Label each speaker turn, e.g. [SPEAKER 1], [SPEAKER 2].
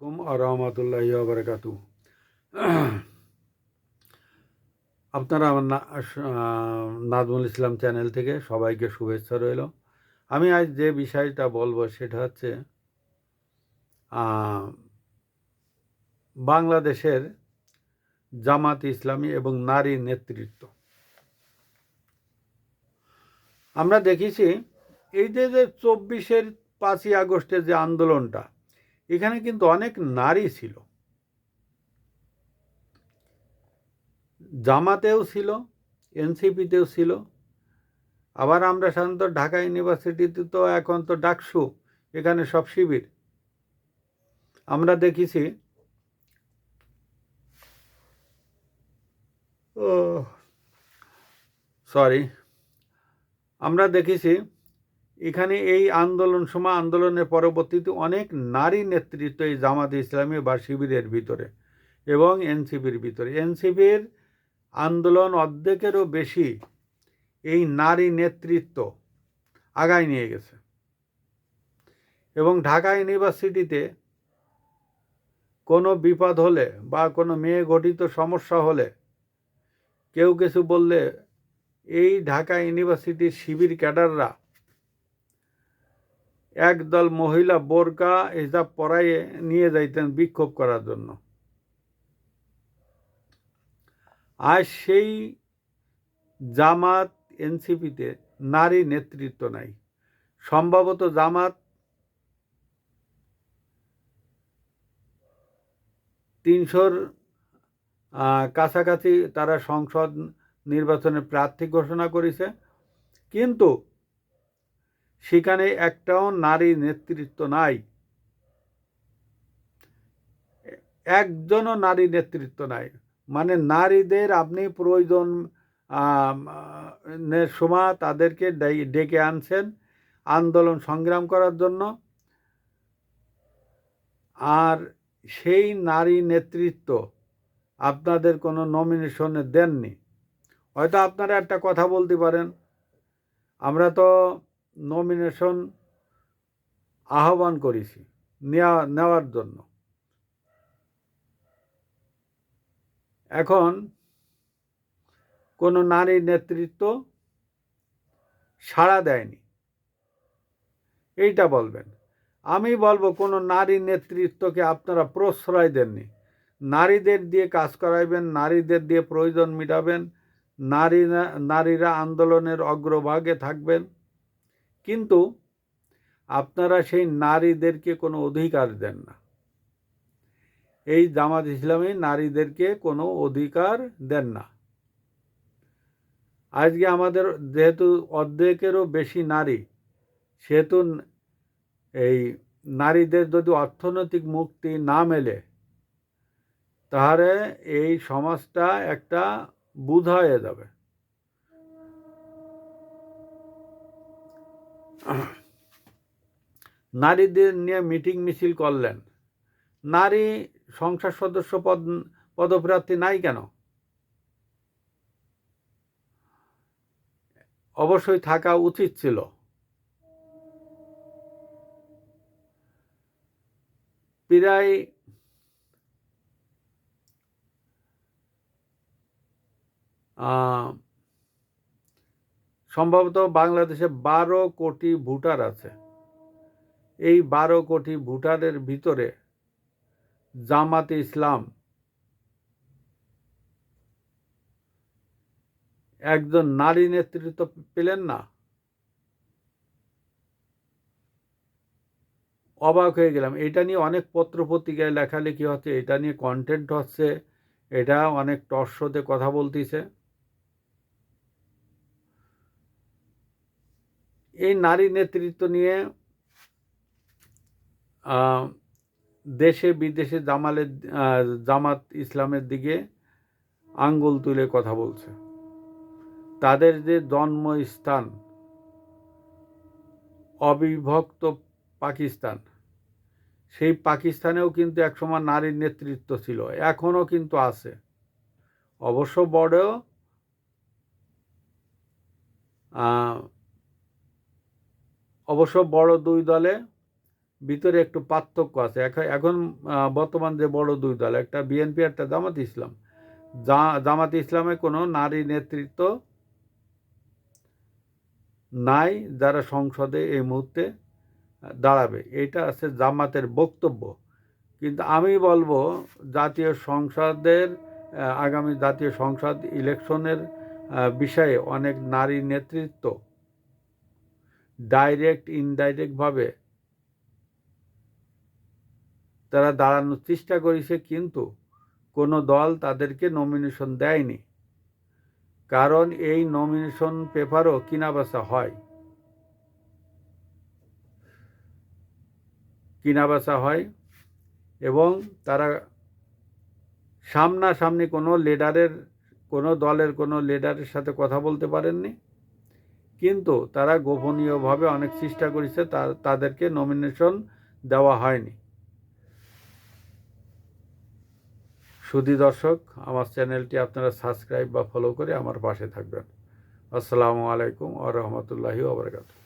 [SPEAKER 1] রহমতুল্লাহি ওয়া বারাকাতুহু। আপনারা আমার নাজমুল ইসলাম চ্যানেল থেকে সবাইকে শুভেচ্ছা রইল। আমি আজ যে বিষয়টা বলবো সেটা হচ্ছে বাংলাদেশের জামাত ইসলামী এবং নারী নেতৃত্ব। আমরা দেখেছি এই যে 5ই আগস্টের যে আন্দোলনটা, এখানে কিন্তু অনেক নারী ছিল, জামাতেও ছিল, এনসিপিতেও ছিল। আবার আমরা সাধারণত ঢাকা ইউনিভার্সিটিতে তো এখন তো ডাকসু, এখানে সব শিবির। আমরা দেখেছি আমরা দেখেছি এখানে এই আন্দোলনের পরবর্তীতে অনেক নারী নেতৃত্ব এই জামাত ইসলামী বা শিবিরের ভিতরে এবং এনসিপির ভিতরে। এনসিপির আন্দোলন অর্ধেকেরও বেশি এই নারী নেতৃত্ব আগায় নিয়ে গেছে। এবং ঢাকা ইউনিভার্সিটিতে কোনো বিপদ হলে বা কোনো মেয়ে গঠিত সমস্যা হলে কেউ কিছু বললে এই ঢাকা ইউনিভার্সিটির শিবির ক্যাডাররা একদল মহিলা বোরকা হিজাব পরাইয়ে নিয়ে যাইতেন বিক্ষোভ করার জন্য। আজ সেই জামাত এনসিপিতে নারী নেতৃত্ব নাই। সম্ভবত জামাত 300-র কাছাকাছি তারা সংসদ নির্বাচনে প্রার্থী ঘোষণা করেছে, কিন্তু সেখানে একটাও নারী নেতৃত্ব নাই, একজনও নারী নেতৃত্ব নাই। মানে নারীদের আপনি প্রয়োজন সময় তাদেরকে ডেকে আনছেন আন্দোলন সংগ্রাম করার জন্য, আর সেই নারী নেতৃত্ব আপনাদের কোনো নমিনেশনে দেননি। হয়তো আপনারা একটা কথা বলতে পারেন, আমরা তো নমিনেশন আহ্বান করেছি নেওয়ার জন্য। এখন কোনো নারী নেতৃত্ব সাড়া দেয়নি, এইটা বলবেন। আমি বলবো কোনো নারী নেতৃত্বকে আপনারা প্রশ্রয় দেননি। নারীদের দিয়ে কাজ করাইবেন, নারীদের দিয়ে প্রয়োজন মেটাবেন, নারীরা আন্দোলনের অগ্রভাগে থাকবেন, কিন্তু আপনারা সেই নারীদেরকে কোনো অধিকার দেন না। এই জামাত ইসলামী নারীদেরকে কোনো অধিকার দেন না। আজকে আমাদের যেহেতু অর্ধেকেরও বেশি নারী, সেহেতু এই নারীদের যদি অর্থনৈতিক মুক্তি না মেলে তাহলে এই সমাজটা একটা বুধ হয়ে যাবে। নারীদের নিয়ে মিটিং মিছিল করলেন, নারী সংসদ সদস্য পদপ্রার্থী নাই কেন? অবশ্যই থাকা উচিত ছিল। প্রায় সম্ভবত বাংলাদেশে 12 কোটি ভোটার আছে। এই 12 কোটি ভোটারের ভিতরে জামাতে ইসলাম একজন নারী নেতৃত্ব পেলেন না। অবাক হয়ে গেলাম। এটা নিয়ে অনেক পত্রপত্রিকায় লেখালেখি হচ্ছে, এটা নিয়ে কন্টেন্ট হচ্ছে, এটা অনেক টক শোতে কথা বলতেছে। এই নারী নেতৃত্ব নিয়ে দেশে বিদেশে জামাত ইসলামের দিকে আঙ্গুল তুলে কথা বলছে। তাদের যে জন্মস্থান অবিভক্ত পাকিস্তান, সেই পাকিস্তানেও কিন্তু একসময় নারীর নেতৃত্ব ছিল, এখনও কিন্তু আছে। অবশ্য বড় দুই দলে ভিতরে একটু পার্থক্য আছে। এখন বর্তমান যে বড় দুই দল, একটা বিএনপি, একটা জামাত ইসলাম, জামাত ইসলামে কোনো নারী নেতৃত্ব নাই যারা সংসদে এই মুহূর্তে দাঁড়াবে, এটা আছে জামাতের বক্তব্য। কিন্তু আমি বলবো জাতীয় সংসদের আগামী জাতীয় সংসদ ইলেকশনের বিষয়ে অনেক নারী নেতৃত্ব ডাইরেক্ট ইনডাইরেক্টভাবে তারা দাঁড়ানোর চেষ্টা করেছে, কিন্তু কোনো দল তাদেরকে নমিনেশন দেয়নি। কারণ এই নমিনেশন পেপারও কেনাবেচা হয়, এবং তারা সামনাসামনি কোনো দলের কোনো লিডারের সাথে কথা বলতে পারেননি, কিন্তু তারা গোপনীয়ভাবে অনেক চেষ্টা করেছে, তাদেরকে নমিনেশন দেওয়া হয়নি। সুধী দর্শক, আমার চ্যানেলটি আপনারা সাবস্ক্রাইব বা ফলো করে আমার পাশে থাকবেন। আসসালামু আলাইকুম ওয়া রাহমাতুল্লাহি ওয়া বারাকাতুহু।